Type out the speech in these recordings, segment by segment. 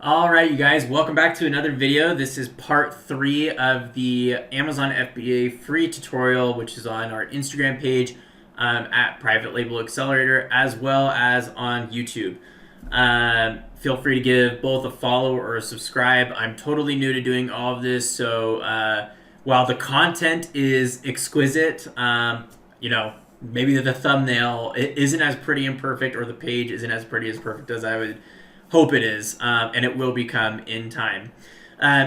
All right, you guys, welcome back to another video. This is part 3 of the Amazon FBA free tutorial, which is on our Instagram page at Private Label Accelerator, as well as on YouTube. Feel free to give both a follow or a subscribe. I'm totally new to doing all of this, so while the content is exquisite, maybe the thumbnail isn't as pretty and perfect, or the page isn't as pretty as perfect as I would hope it is, and it will become in time.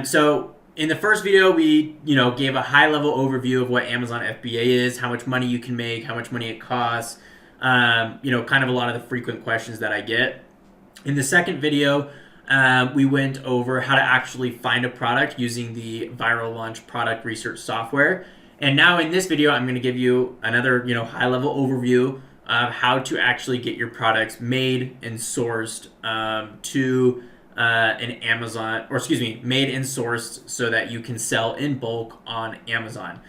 So in the first video, we gave a high-level overview of what Amazon FBA is, how much money you can make, how much money it costs, kind of a lot of the frequent questions that I get. In the second video, we went over how to actually find a product using the Viral Launch product research software. And now in this video, I'm going to give you another high-level overview of how to actually get your products made and sourced to an Amazon, made and sourced so that you can sell in bulk on Amazon.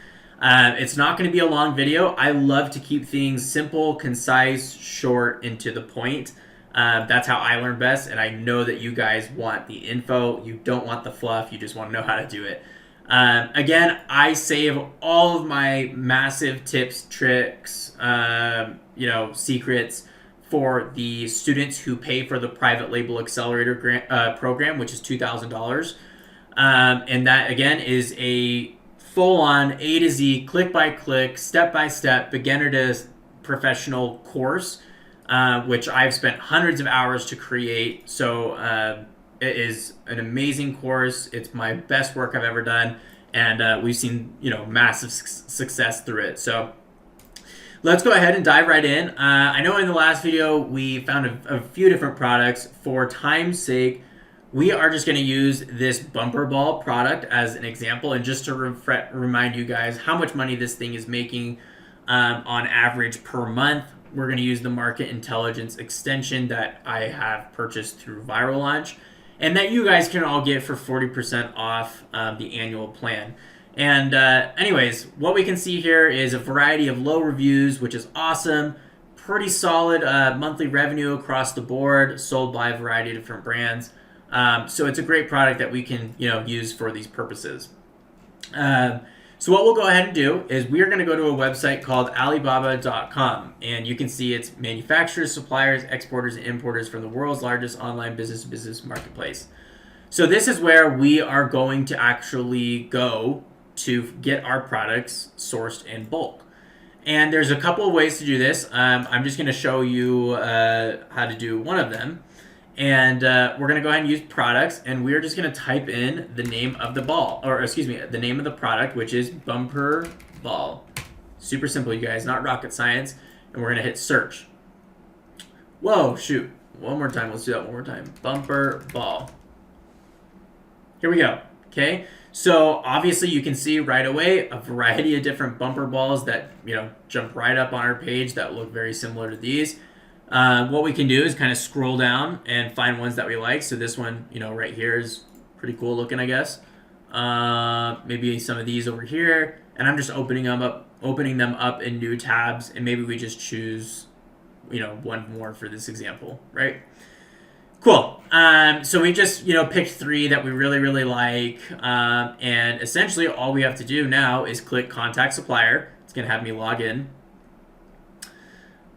It's not going to be a long video. I love to keep things simple, concise, short, and to the point. That's how I learn best, and I know that you guys want the info. You don't want the fluff. You just want to know how to do it. Again, I save all of my massive tips, tricks, secrets for the students who pay for the Private Label Accelerator program, which is $2,000. And that, again, is a full-on A to Z, click-by-click, step-by-step, beginner to professional course, which I've spent hundreds of hours to create. So it is an amazing course. It's my best work I've ever done, and we've seen massive success through it. So let's go ahead and dive right in. I know in the last video we found a few different products. For time's sake, we are just going to use this bumper ball product as an example, and just to remind you guys how much money this thing is making on average per month. We're going to use the market intelligence extension that I have purchased through Viral Launch, and that you guys can all get for 40% off the annual plan. And anyways, what we can see here is a variety of low reviews, which is awesome. Pretty solid monthly revenue across the board, sold by a variety of different brands. So it's a great product that we can use for these purposes. So what we'll go ahead and do is we are going to go to a website called Alibaba.com, and you can see it's manufacturers, suppliers, exporters, and importers from the world's largest online business-to-business marketplace. So this is where we are going to actually go to get our products sourced in bulk. And there's a couple of ways to do this. I'm just going to show you how to do one of them. And we're going to go ahead and use products, and we're just going to type in the name of the ball, or the name of the product, which is Bumper Ball. Super simple, you guys, not rocket science. And we're going to hit search. Whoa, shoot. One more time. Let's do that one more time. Bumper Ball. Here we go. Okay. So obviously you can see right away a variety of different bumper balls that, jump right up on our page that look very similar to these. What we can do is kind of scroll down and find ones that we like. So this one, right here is pretty cool looking, I guess. Maybe some of these over here, and I'm just opening them up in new tabs, and maybe we just choose, one more for this example, right? Cool. So we just, picked 3 that we really, really like, and essentially all we have to do now is click Contact Supplier. It's gonna have me log in.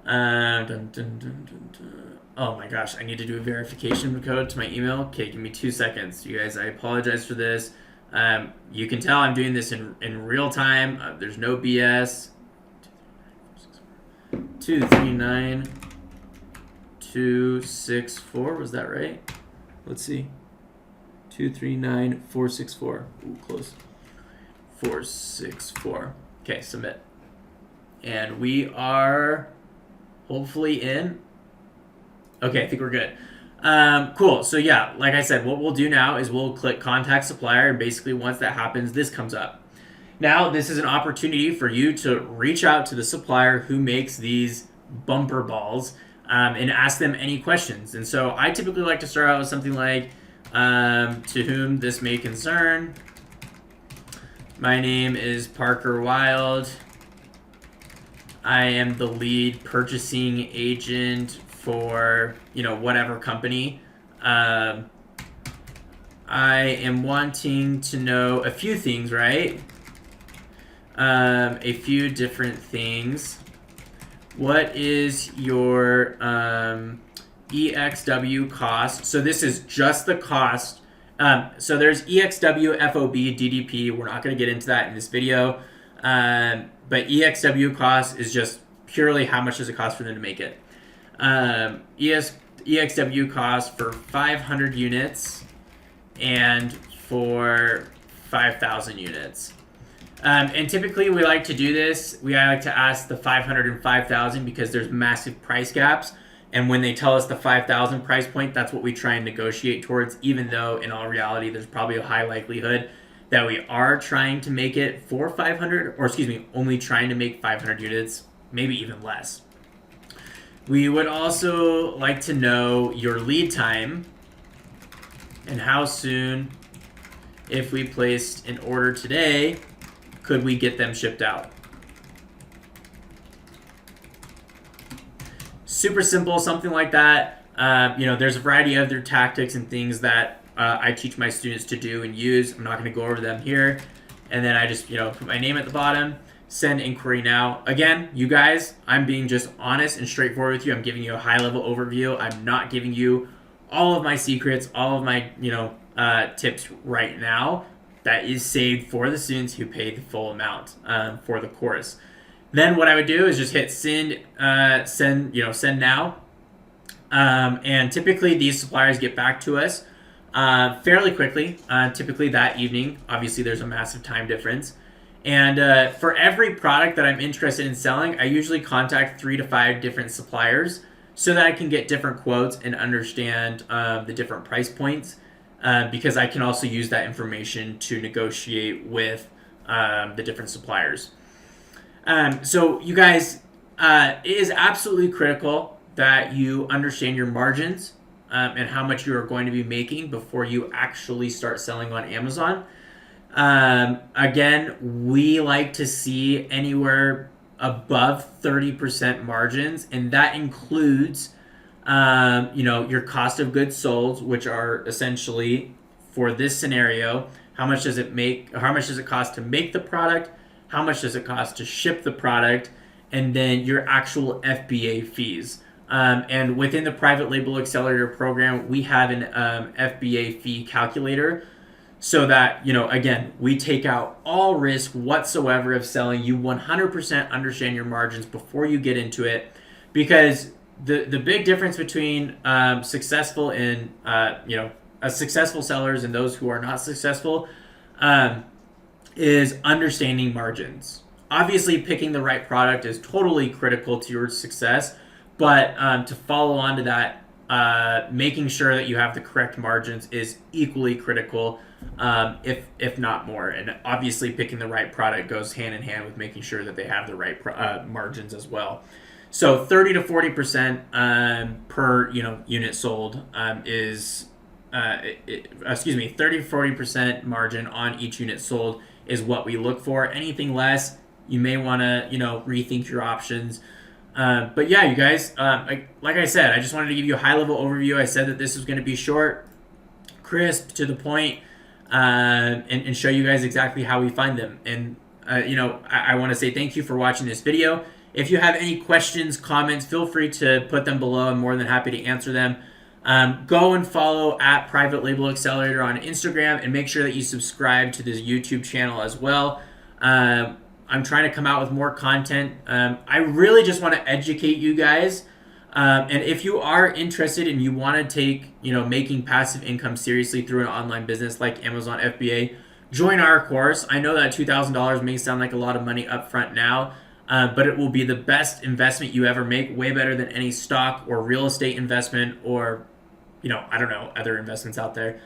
Oh my gosh, I need to do a verification code to my email. Okay, give me 2 seconds. You guys, I apologize for this. You can tell I'm doing this in real time. There's no BS. 239264, was that right? Let's see. 239464. Ooh, close. 464. Okay, submit. And we are hopefully in. Okay, I think we're good. Cool. So yeah, like I said, what we'll do now is we'll click Contact Supplier, and basically once that happens, this comes up. Now, this is an opportunity for you to reach out to the supplier who makes these bumper balls and ask them any questions. And so I typically like to start out with something like, to whom this may concern. My name is Parker Wild. I am the lead purchasing agent for, whatever company. I am wanting to know a few things, right? A few different things. What is your EXW cost? So this is just the cost. So there's EXW, FOB, DDP. We're not going to get into that in this video. But EXW cost is just purely how much does it cost for them to make it. EXW cost for 500 units and for 5,000 units. And typically we like to do this. We like to ask the 500 and 5,000 because there's massive price gaps. And when they tell us the 5,000 price point, that's what we try and negotiate towards, even though in all reality, there's probably a high likelihood that we are trying to make it for 500, or excuse me, only trying to make 500 units, maybe even less. We would also like to know your lead time and how soon, if we placed an order today, could we get them shipped out? Super simple, something like that. There's a variety of other tactics and things that I teach my students to do and use. I'm not going to go over them here. And then I just, put my name at the bottom, send inquiry now. Again, you guys, I'm being just honest and straightforward with you. I'm giving you a high-level overview. I'm not giving you all of my secrets, all of my, tips right now. That is saved for the students who pay the full amount for the course. Then what I would do is just hit send now. And typically these suppliers get back to us fairly quickly, typically that evening. Obviously there's a massive time difference. And for every product that I'm interested in selling, I usually contact 3 to 5 different suppliers so that I can get different quotes and understand the different price points. Because I can also use that information to negotiate with the different suppliers. So you guys, it is absolutely critical that you understand your margins and how much you are going to be making before you actually start selling on Amazon. Again, we like to see anywhere above 30% margins, and that includes your cost of goods sold, which are essentially, for this scenario, how much does it cost to make the product, how much does it cost to ship the product, and then your actual FBA fees. And within the Private Label Accelerator Program, we have an FBA fee calculator so that, again, we take out all risk whatsoever of selling. You 100% understand your margins before you get into it, because the big difference between successful and successful sellers and those who are not successful is understanding margins. Obviously, picking the right product is totally critical to your success, but to follow on to that, making sure that you have the correct margins is equally critical, if not more. And obviously, picking the right product goes hand in hand with making sure that they have the right margins as well. So 30 to 40% per unit sold is 30 to 40% margin on each unit sold is what we look for. Anything less, you may want to rethink your options. But yeah, you guys, like I said, I just wanted to give you a high level overview. I said that this was going to be short, crisp, to the point, and show you guys exactly how we find them. And I want to say thank you for watching this video. If you have any questions, comments, feel free to put them below. I'm more than happy to answer them. Go and follow at Private Label Accelerator on Instagram, and make sure that you subscribe to this YouTube channel as well. I'm trying to come out with more content. I really just want to educate you guys. And if you are interested and you want to take, making passive income seriously through an online business like Amazon FBA, join our course. I know that $2,000 may sound like a lot of money up front now, but it will be the best investment you ever make, way better than any stock or real estate investment or, other investments out there.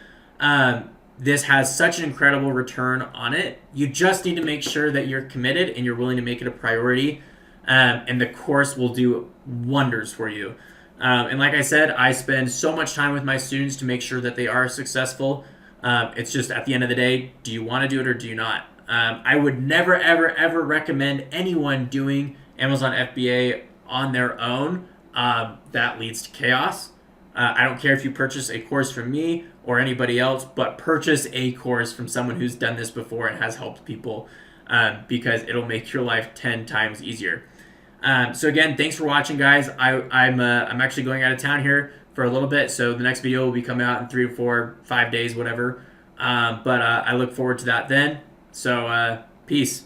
This has such an incredible return on it. You just need to make sure that you're committed and you're willing to make it a priority, and the course will do wonders for you. And like I said, I spend so much time with my students to make sure that they are successful. It's just at the end of the day, do you want to do it or do you not? I would never, ever, ever recommend anyone doing Amazon FBA on their own. That leads to chaos. I don't care if you purchase a course from me or anybody else, but purchase a course from someone who's done this before and has helped people, because it'll make your life 10 times easier. So again, thanks for watching, guys. I'm actually going out of town here for a little bit, so the next video will be coming out in 3 to 4, 5 days, whatever. But I look forward to that then. So peace.